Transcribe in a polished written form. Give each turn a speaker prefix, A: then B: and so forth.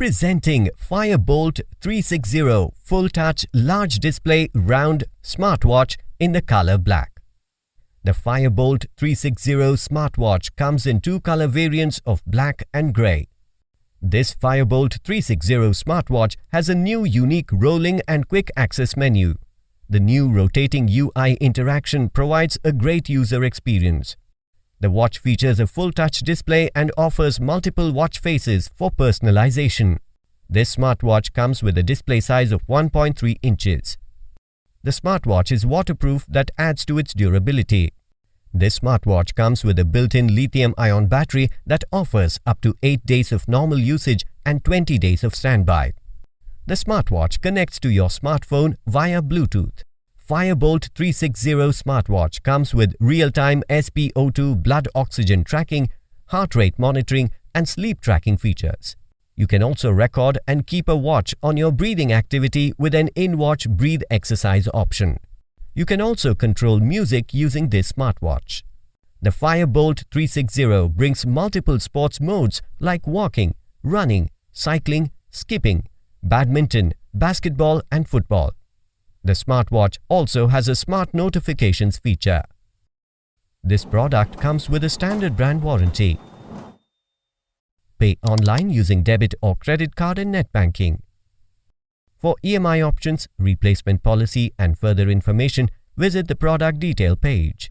A: Presenting Fire-Boltt 360 Full Touch Large Display Round Smartwatch in the color black. The Fire-Boltt 360 smartwatch comes in two color variants of black and grey. This Fire-Boltt 360 smartwatch has a new unique rolling and quick access menu. The new rotating UI interaction provides a great user experience. The watch features a full touch display and offers multiple watch faces for personalization. This smartwatch comes with a display size of 1.3 inches. The smartwatch is waterproof that adds to its durability. This smartwatch comes with a built-in lithium-ion battery that offers up to 8 days of normal usage and 20 days of standby. The smartwatch connects to your smartphone via Bluetooth. Fire-Boltt 360 smartwatch comes with real-time SpO2 blood oxygen tracking, heart rate monitoring and sleep tracking features. You can also record and keep a watch on your breathing activity with an in-watch breathe exercise option. You can also control music using this smartwatch. The Fire-Boltt 360 brings multiple sports modes like walking, running, cycling, skipping, badminton, basketball and football. The smartwatch also has a smart notifications feature. This product comes with a standard brand warranty. Pay online using debit or credit card and net banking. For EMI options, replacement policy and further information, visit the product detail page.